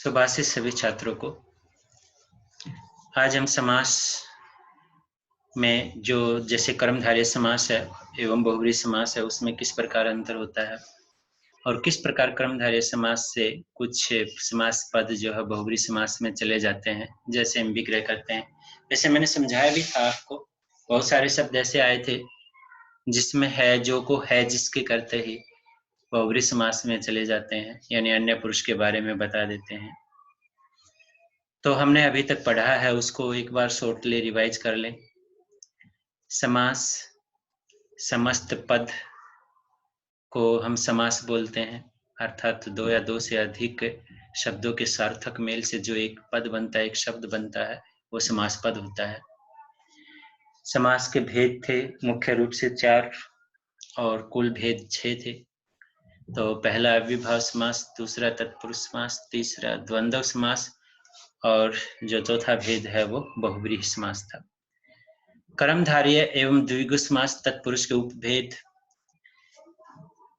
सुबह से सभी छात्रों को आज हम समास में जो जैसे कर्मधारय समास है एवं बहुब्रीहि समास है उसमें किस प्रकार अंतर होता है और किस प्रकार कर्मधारय समास से कुछ समास पद जो है बहुब्रीहि समास में चले जाते हैं, जैसे हम विग्रह करते हैं। जैसे मैंने समझाया भी था आपको, बहुत सारे शब्द ऐसे आए थे जिसमें है जो को है जिसके करते ही बहुब्रीहि समास में चले जाते हैं, यानी अन्य पुरुष के बारे में बता देते हैं। तो हमने अभी तक पढ़ा है उसको एक बार शॉर्टली रिवाइज कर लें। समास समस्त पद को हम समास बोलते हैं, अर्थात दो या दो से अधिक शब्दों के सार्थक मेल से जो एक पद बनता है, एक शब्द बनता है, वो समास पद होता है। समास के भेद थे मुख्य रूप से 4 और कुल भेद 6 थे। तो पहला अव्ययभाव समास, दूसरा तत्पुरुष समास, तीसरा द्वंद्व समास और जो चौथा भेद है वो बहुब्रीहि समास था। कर्मधारय एवं द्विगु समास तत्पुरुष के उपभेद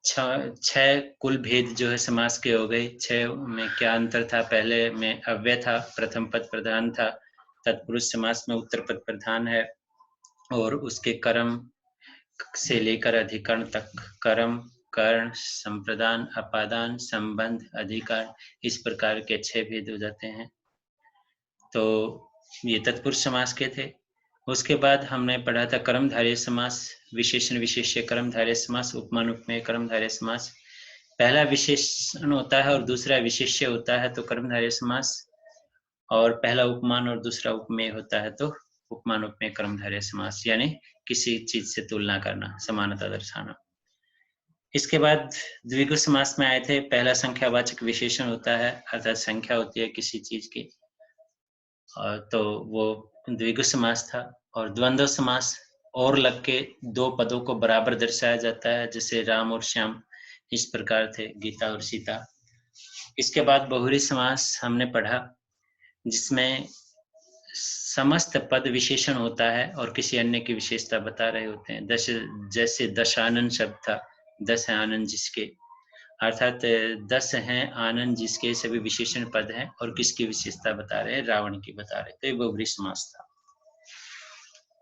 6 कुल भेद जो है समास के हो गए। 6 में क्या अंतर था? पहले में अव्यय था, प्रथम पद प्रधान था। तत्पुरुष समास में उत्तर पद प्रधान है और उसके कर्म से लेकर अधिकरण तक कर्म, कर्ण, संप्रदान, अपादान, संबंध, अधिकार, इस प्रकार के 6 भेद हो जाते हैं। तो ये तत्पुरुष समास के थे। उसके बाद हमने पढ़ा था कर्मधारय समास, विशेषण विशेष्य कर्मधारय समास, उपमान उपमेय कर्मधारय समास। पहला विशेषण होता है और दूसरा विशेष्य होता है तो कर्मधारय समास, और पहला उपमान और दूसरा उपमेय होता है तो उपमान उपमेय कर्मधारय समास, यानी किसी चीज से तुलना करना, समानता दर्शाना। इसके बाद द्विगु समास में आए थे। पहला संख्यावाचक विशेषण होता है, अर्थात संख्या होती है किसी चीज की, तो वो द्विगु समास था। और द्वंद्व समास और लग के 2 पदों को बराबर दर्शाया जाता है, जैसे राम और श्याम इस प्रकार थे, गीता और सीता। इसके बाद बहुब्रीहि समास हमने पढ़ा, जिसमें समस्त पद विशेषण होता है और किसी अन्य की विशेषता बता रहे होते हैं। जैसे दशानन शब्द था, 10 है आनंद जिसके, अर्थात 10 हैं आनंद जिसके सभी विशेषण पद हैं और किसकी विशेषता बता रहे हैं? रावण की बता रहे। तो ये बहुब्रीहि समास था।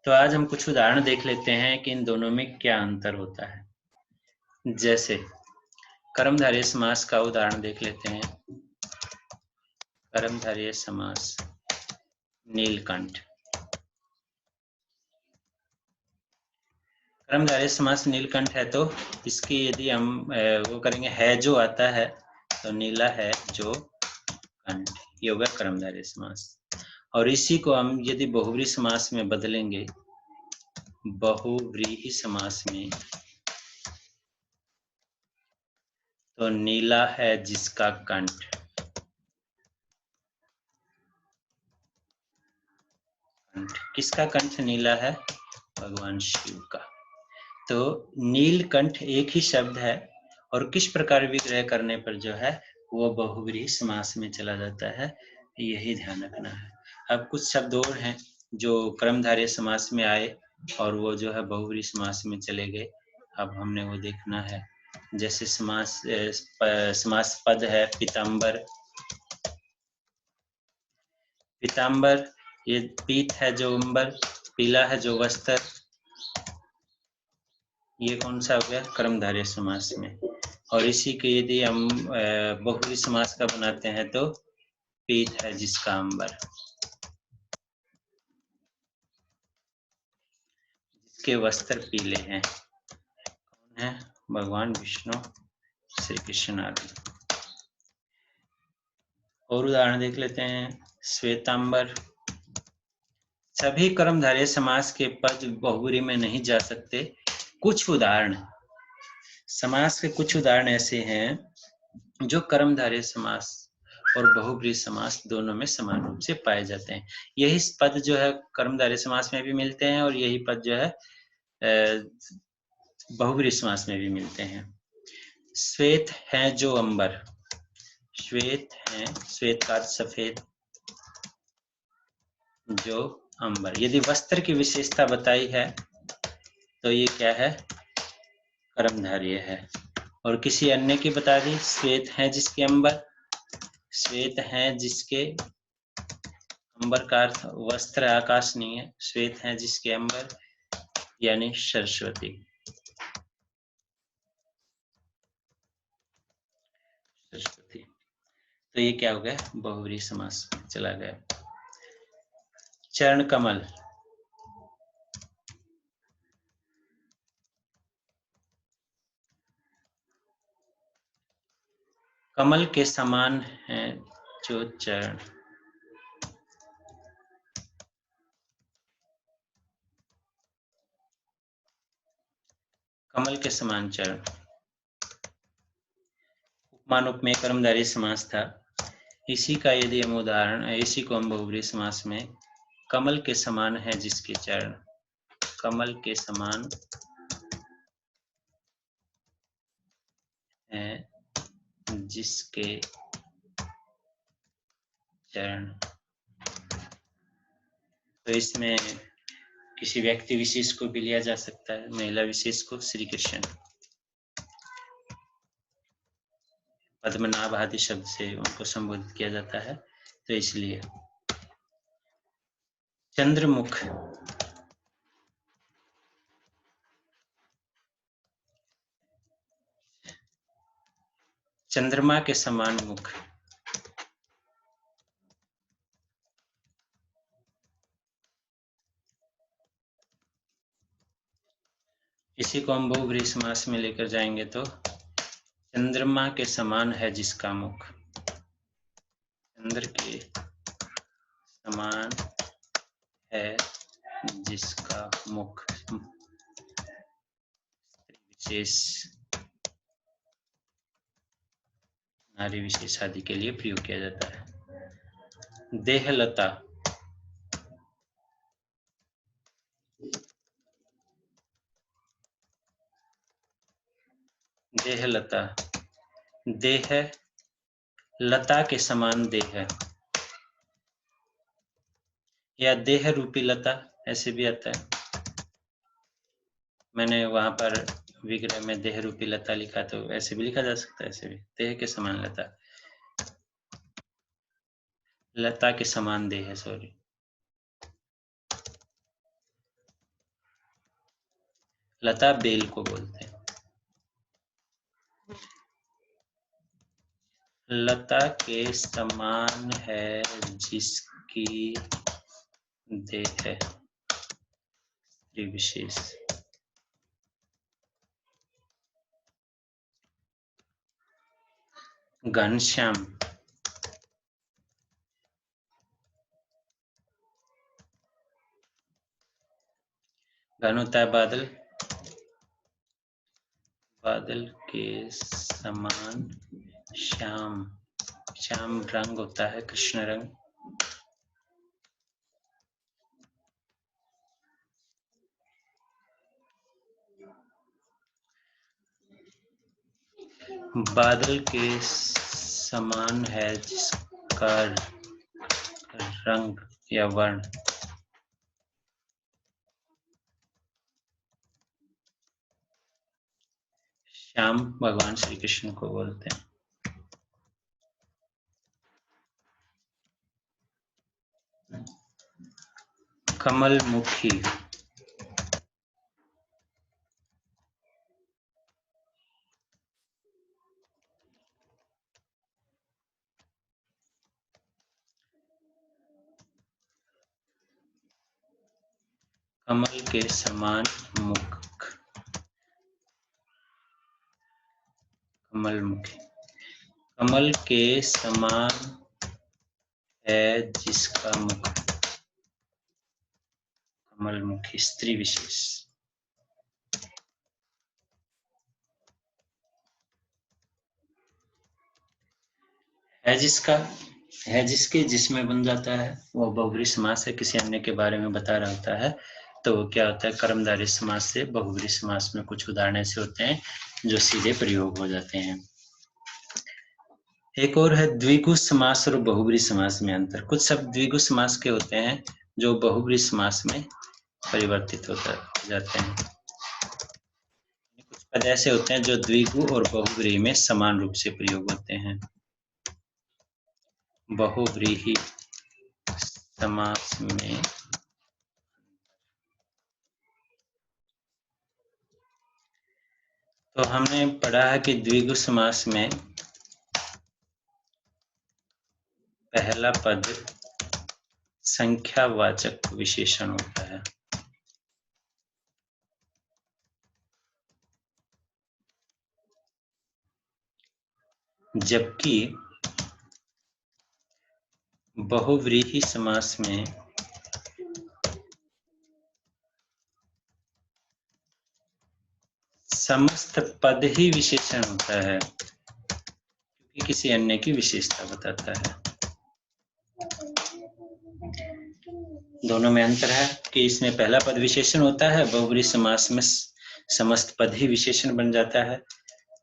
तो आज हम कुछ उदाहरण देख लेते हैं कि इन दोनों में क्या अंतर होता है। जैसे कर्मधारय समास का उदाहरण देख लेते हैं। कर्मधारय समास, नीलकंठ। कर्मधारय समास नीलकंठ है तो इसकी यदि हम वो करेंगे, है जो आता है तो नीला है जो कंठ, ये होगा कर्मधारय समास। और इसी को हम यदि बहुब्रीहि समास में बदलेंगे, बहुब्रीहि समास में, तो नीला है जिसका कंठ, किसका कंठ नीला है? भगवान शिव का। तो नीलकंठ एक ही शब्द है और किस प्रकार विग्रह करने पर जो है वो बहुब्रीहि समास में चला जाता है, यही ध्यान रखना है। अब कुछ शब्द और हैं जो कर्मधारय समास में आए और वो जो है बहुब्रीहि समास में चले गए, अब हमने वो देखना है। जैसे समास पद है पीताम्बर। पीताम्बर, ये पीत है जो अंबर, पीला है जो वस्त्र, ये कौन सा हो गया? कर्मधारय समास में। और इसी के यदि हम बहुब्रीहि समास का बनाते हैं तो पीत है जिसका अंबर, जिसके वस्त्र पीले हैं। कौन है? भगवान विष्णु, श्री कृष्ण आदि। और उदाहरण देख लेते हैं। श्वेतांबर। सभी कर्मधारय समास के पद बहुब्रीहि में नहीं जा सकते। कुछ उदाहरण, समास के कुछ उदाहरण ऐसे हैं जो कर्मधारय समास और बहुब्रीहि समास दोनों में समान रूप से पाए जाते हैं। यही पद जो है कर्मधारय समास में भी मिलते हैं और यही पद जो है बहुब्रीहि समास में भी मिलते हैं। श्वेत है जो अंबर, श्वेत है, श्वेत का सफेद, जो अंबर। यदि वस्त्र की विशेषता बताई है तो ये क्या है? कर्मधारय है। और किसी अन्य की बता दी, श्वेत है जिसके अंबर, श्वेत है जिसके अंबर का अर्थ वस्त्र आकाश नहीं है, श्वेत है जिसके अंबर यानी सरस्वती। सरस्वती, तो ये क्या हो गया, बहुव्रीहि समास चला गया। चरण कमल, कमल के समान है जो चरण, कमल के समान चरण। उपमान उपमेय कर्मधारय समास था। इसी का यदि हम उदाहरण, इसी को हम बहुव्रीहि समास में कमल के समान है जिसके चरण, कमल के समान है जिसके चरण, तो इसमें किसी व्यक्ति विशेष को भी लिया जा सकता है, महिला विशेष को श्री कृष्ण, पद्मनाभ आदि शब्द से उनको संबोधित किया जाता है, तो इसलिए। चंद्रमुख, चंद्रमा के समान मुख, इसी को हम बहुव्रीहि समास में लेकर जाएंगे तो चंद्रमा के समान है जिसका मुख, चंद्र के समान है जिसका मुख, विशेष नारी विशेष आदि के लिए प्रयोग किया जाता है। देहलता, देहलता, देह लता के समान देह, या देह रूपी लता ऐसे भी आता है। मैंने वहां पर विग्रह में देह रूपी लता लिखा, तो ऐसे भी लिखा जा सकता है, ऐसे भी देह के समान लता, लता के समान देह, सॉरी। लता बेल को बोलते हैं। लता के समान है जिसकी देह, विशेष। घनश्याम, घन होता है बादल, बादल के समान श्याम, श्याम रंग होता है कृष्ण रंग। बादल के समान है जिसका रंग या वर्ण, श्याम भगवान श्री कृष्ण को बोलते हैं। कमलमुखी, कमल के समान मुख, कमलमुखी, कमल के समान है जिसका मुख, कमलमुखी, स्त्री विशेष। है जिसका, है जिसके, जिसमें बन जाता है, वो बहुव्रीहि समास है, किसी अन्य के बारे में बता रहा होता है, तो क्या होता है, कर्मधारय समास से बहुव्रीहि समास में कुछ उदाहरण ऐसे होते हैं जो सीधे प्रयोग हो जाते हैं। एक और है द्विगु समास और बहुव्रीहि समास में अंतर। कुछ शब्द द्विगु समास के होते हैं जो बहुव्रीहि समास में परिवर्तित हो जाते हैं। कुछ पद ऐसे होते हैं जो द्विगु और बहुव्रीहि में समान रूप से प्रयोग होते हैं। बहुव्रीहि समास में तो हमने पढ़ा है कि द्विगु समास में पहला पद संख्यावाचक विशेषण होता है, जबकि बहुव्रीहि समास में समस्त पद ही विशेषण होता है, क्योंकि किसी अन्य की विशेषता बताता है। दोनों में अंतर है कि इसमें पहला पद विशेषण होता है, बहुव्रीहि समास में समस्त पद ही विशेषण बन जाता है।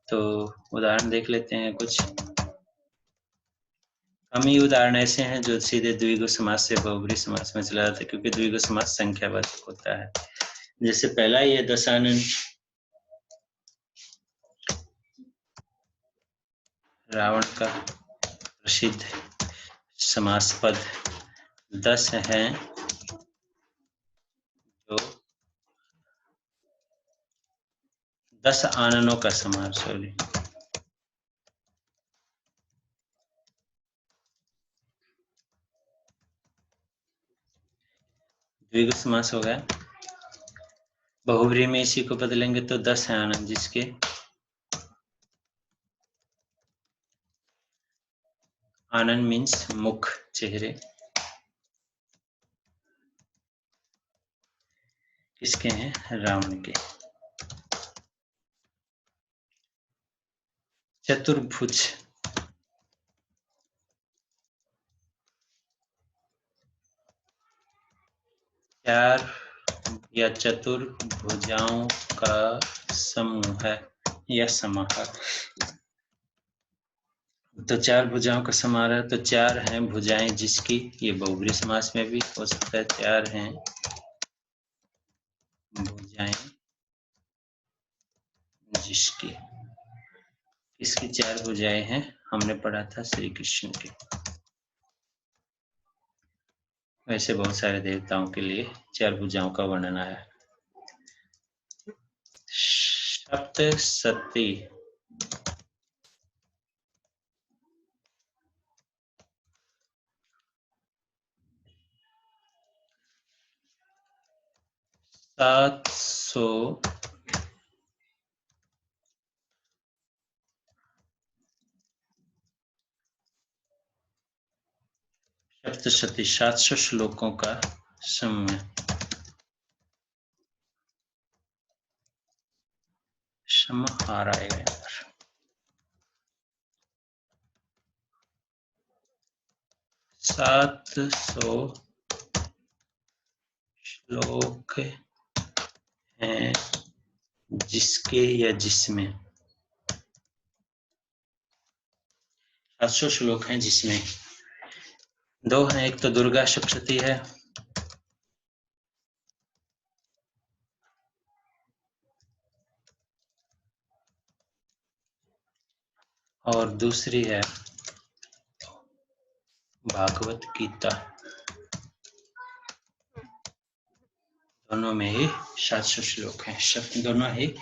तो उदाहरण देख लेते हैं कुछ। कम ही उदाहरण ऐसे हैं जो सीधे द्विगु समास से बहुव्रीहि समास में चला जाता है, क्योंकि द्विगु समास संख्यावाचक होता है। जैसे पहला ही है दशानन, रावण का प्रसिद्ध समास पद 10 हैं, जो 10 आननों का समाहार, सॉरी, द्विगु समास हो गया। बहुव्रीहि में इसी को बदलेंगे तो 10 है आनंद, जिसके आनंद मीन्स मुख, चेहरे, किसके हैं? रावण के। चतुर्भुज, चार या चतुर्भुजाओं का समूह है या समाहार। तो चार भुजाओं का समाहार है, तो चार हैं भुजाएं जिसकी, ये बहुव्रीहि समास में भी हो सकता है। चार हैं भुजाएं जिसकी, इसकी चार भुजाएं हैं, हमने पढ़ा था श्री कृष्ण के। वैसे बहुत सारे देवताओं के लिए चार भुजाओं का वर्णन आया। सप्तशती, सात सौ सप्तशती 700 श्लोकों का समूह। समाहार आएगा यहाँ पर। सात सौ श्लोक हैं जिसके या जिसमें, 700 श्लोक हैं जिसमें दो हैं, एक तो दुर्गा सप्तशती है और दूसरी है भागवत गीता। दोनों में ही 700 श्लोक हैं, दोनों ही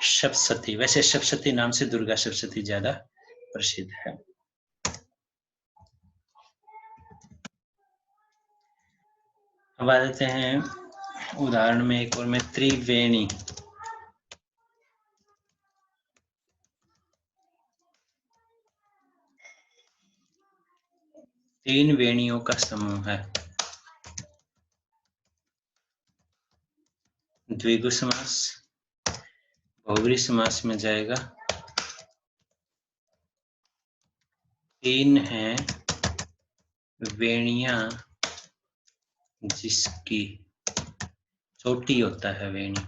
सप्तशती। वैसे सप्तशती नाम से दुर्गा सप्तशती ज्यादा प्रसिद्ध है। अब आ जाते हैं उदाहरण में एक और में, त्रिवेणी। तीन वेणियों का समूह है। द्विगु समास, बहुव्रीहि समास में जाएगा। तीन हैं वेणियां जिसकी, चोटी होता है वेणी।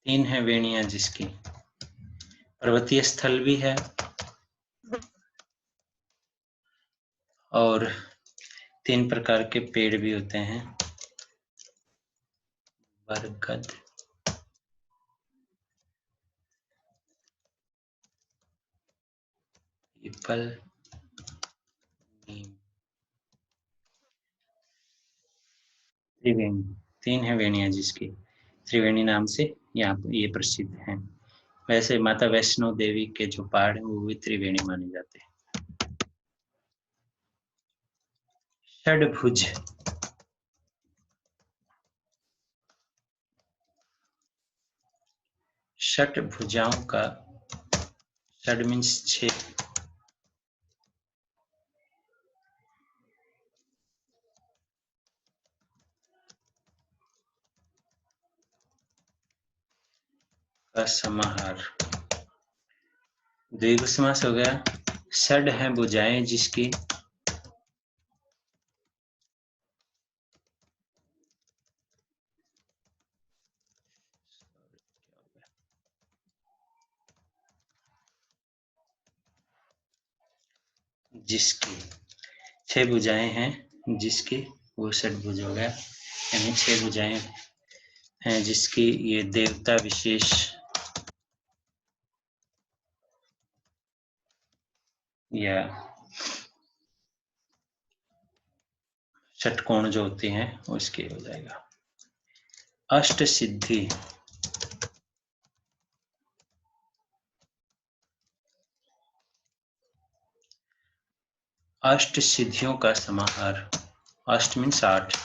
तीन है वेणियां जिसकी, पर्वतीय स्थल भी है और तीन प्रकार के पेड़ भी होते हैं, बरगद, पीपल नीम। त्रिवेणी, 3 है वेणियां जिसकी त्रिवेणी नाम से यहाँ ये प्रसिद्ध हैं। वैसे माता वैष्णो देवी के जो पहाड़ हैं वो भी त्रिवेणी माने जाते हैं। षडभुज, षट भुजाओं का, षड मीन्स 6, का समाहार। द्विगु समास हो गया। षड है भुजाएं जिसकी, जिसकी 6 भुजाएं हैं जिसकी, वो षडभुज हो गया। यानी 6 भुजाएं हैं जिसकी, ये देवता विशेष या षटकोण जो होते हैं उसके हो जाएगा। अष्ट सिद्धि, अष्ट सिद्धियों का समाहार। अष्ट मीन्स 8,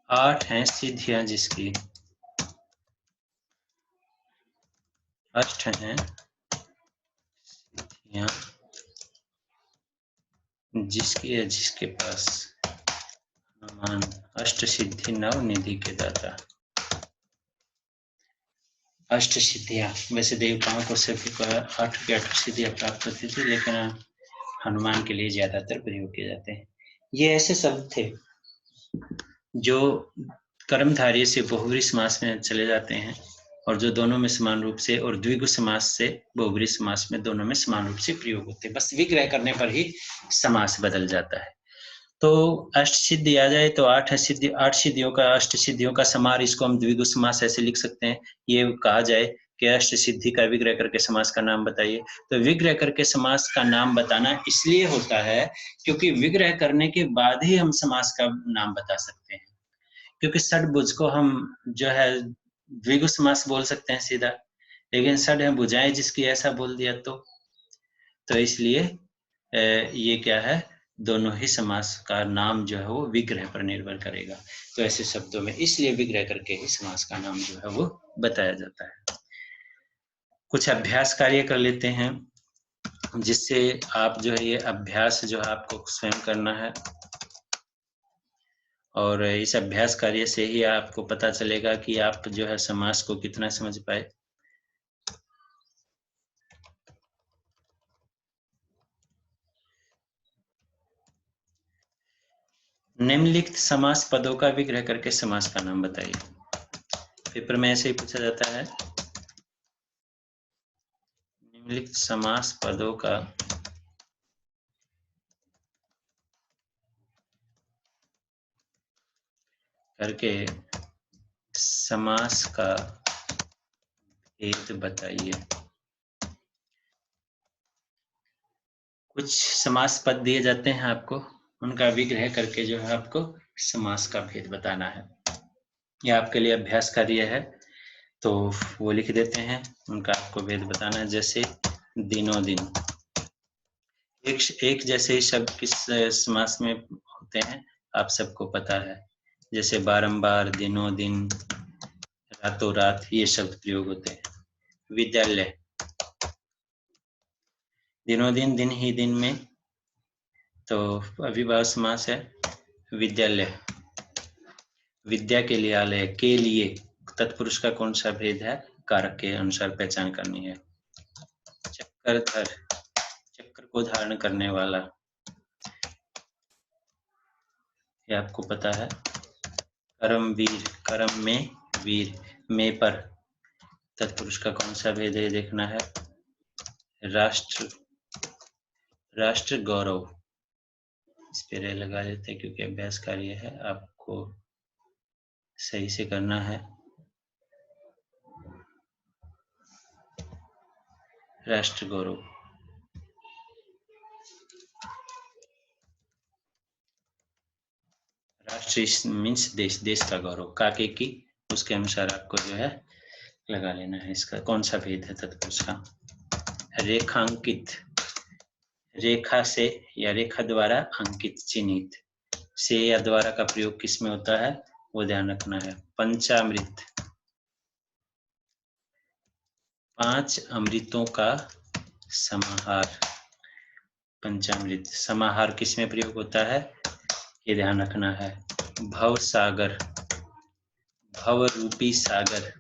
8 हैं सिद्धियां जिसकी, अष्ट हैं सिद्धियां जिसकी या जिसके पास, हनुमान अष्ट सिद्धि नव निधि के दाता। अष्ट सिद्धियां, वैसे देवताओं को सभी को 8 की 8 सिद्धियां प्राप्त होती थी, लेकिन हनुमान के लिए ज्यादातर प्रयोग किए जाते हैं। ये ऐसे शब्द थे जो कर्मधारय से बहुव्रीहि समास में चले जाते हैं, और जो दोनों में समान रूप से, और द्विगु समास से बहुव्रीहि समास में दोनों में समान रूप से प्रयोग होते हैं। बस विग्रह करने पर ही समास बदल जाता है। तो अष्ट सिद्धि आ जाए तो 8 सिद्धि, 8 सिद्धियों का, अष्ट सिद्धियों का समार, इसको हम द्विगु समास ऐसे लिख सकते हैं। ये कहा जाए कि अष्ट सिद्धि का विग्रह करके समास का नाम बताइए, तो विग्रह करके समास का नाम बताना इसलिए होता है क्योंकि विग्रह करने के बाद ही हम समास का नाम बता सकते हैं। क्योंकि षडभुज को हम जो है द्विगु समास बोल सकते हैं सीधा, लेकिन षड है भुजाएं जिसकी ऐसा बोल दिया तो इसलिए ये क्या है, दोनों ही समास का नाम जो है वो विग्रह पर निर्भर करेगा। तो ऐसे शब्दों में इसलिए विग्रह करके ही समास का नाम जो है वो बताया जाता है। कुछ अभ्यास कार्य कर लेते हैं जिससे आप जो है ये अभ्यास जो है आपको स्वयं करना है, और इस अभ्यास कार्य से ही आपको पता चलेगा कि आप जो है समास को कितना समझ पाए। निम्नलिखित समास पदों का विग्रह करके समास का नाम बताइए। पेपर में ऐसे ही पूछा जाता है। निम्नलिखित समास पदों का करके समास का भेद बताइए। कुछ समास पद दिए जाते हैं आपको, उनका विग्रह करके जो है आपको समास का भेद बताना है। यह आपके लिए अभ्यास कार्य है, तो वो लिख देते हैं, उनका आपको भेद बताना है। जैसे दिनों दिन, एक जैसे ही शब्द किस समास में होते हैं आप सबको पता है। जैसे बारंबार, दिनों दिन, रातों रात, ये शब्द प्रयोग होते हैं। विद्यालय, दिनों दिन, दिन ही दिन में, तो अविभाव समास है। विद्यालय, विद्या के लिए, आलय के लिए, तत्पुरुष का कौन सा भेद है, कारक के अनुसार पहचान करनी है। चक्रधर, चक्र को धारण करने वाला, ये आपको पता है। कर्मवीर, कर्म में वीर, में पर, तत्पुरुष का कौन सा भेद है देखना है। राष्ट्र, राष्ट्र गौरव, इस पे रे लगा देते हैं क्योंकि अभ्यास कार्य है, आपको सही से करना है। राष्ट्र गौरव, राष्ट्र मीन्स देश, देश का गौरव। काके की, उसके अनुसार आपको जो है लगा लेना है। इसका कौन सा भेद है तत्पुरुष का? रेखांकित, रेखा से या रेखा द्वारा अंकित, चिन्हित। से या द्वारा का प्रयोग किस में होता है वो ध्यान रखना है। पंचामृत, 5 अमृतों का समाहार। पंचामृत, समाहार किस में प्रयोग होता है ये ध्यान रखना है। भव सागर, भव रूपी सागर,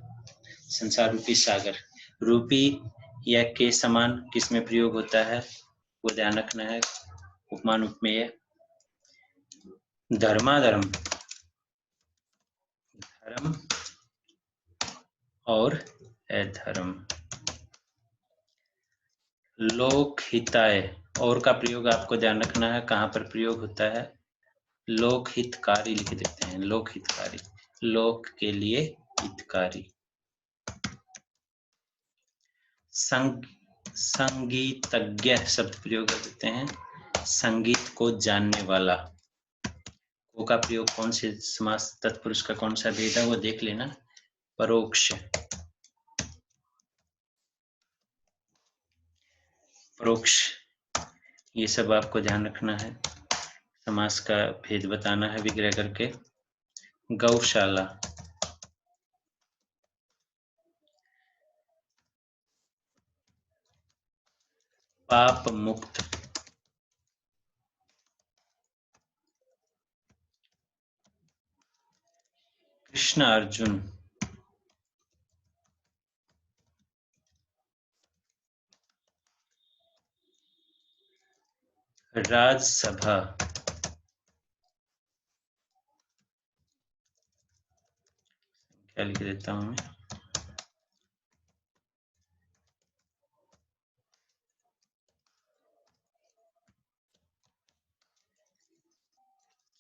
संसार रूपी सागर। रूपी या के समान किस में प्रयोग होता है वो ध्यान रखना है। उपमान उपमेय। धर्माधर्म, धर्म और अधर्म। लोकहिताय, और का प्रयोग आपको ध्यान रखना है कहाँ पर प्रयोग होता है। लोकहितकारी लिख देते हैं, लोकहितकारी, लोक के लिए हितकारी। संगीतज्ञ शब्द प्रयोग कर देते हैं, संगीत को जानने वाला। को का प्रयोग कौन से समास तत्पुरुष का कौन सा भेद है वो देख लेना। परोक्ष, परोक्ष, ये सब आपको ध्यान रखना है। समास का भेद बताना है विग्रह करके। गौशाला, पाप मुक्त। कृष्ण अर्जुन, राजसभा, क्या लिख देता हूं मैं,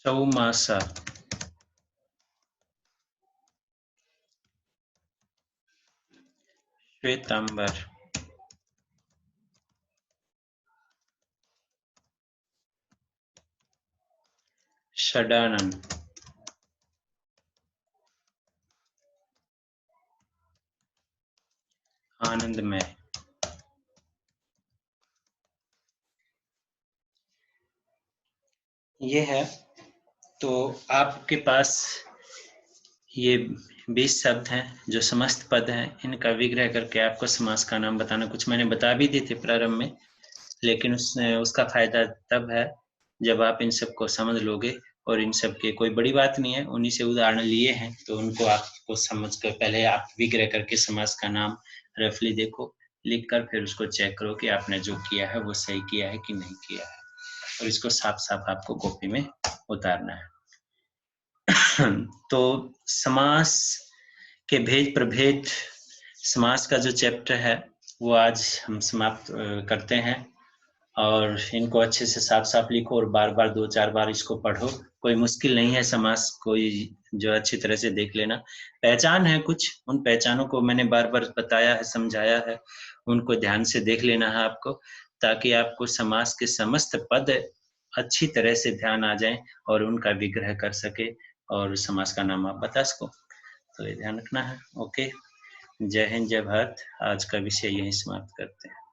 चौमासा, श्वेतांबर, षडानन, आनंदमय। ये है। तो आपके पास ये 20 शब्द हैं जो समस्त पद हैं, इनका विग्रह करके आपको समास का नाम बताना। कुछ मैंने बता भी दिए थे प्रारंभ में, लेकिन उसका फायदा तब है जब आप इन सबको समझ लोगे। और इन सब के कोई बड़ी बात नहीं है, उन्हीं से उदाहरण लिए हैं, तो उनको आपको समझ कर पहले आप विग्रह करके समास का नाम रफली देखो, लिख कर फिर उसको चेक करो कि आपने जो किया है वो सही किया है कि नहीं किया है, और इसको साफ साफ आपको कॉपी में उतारना है। तो समास के भेद प्रभेद, समास का जो चैप्टर है वो आज हम समाप्त करते हैं। और इनको अच्छे से साफ साफ लिखो और बार बार 2-4 बार इसको पढ़ो। कोई मुश्किल नहीं है समास, कोई जो अच्छी तरह से देख लेना। पहचान है कुछ, उन पहचानों को मैंने बार बार बताया है, समझाया है, उनको ध्यान से देख लेना है आपको, ताकि आपको समास के समस्त पद अच्छी तरह से ध्यान आ जाए और उनका विग्रह कर सके और समास का नाम आप बता सको। तो ये ध्यान रखना है। ओके, जय हिंद, जय भारत। आज का विषय यहीं समाप्त करते हैं।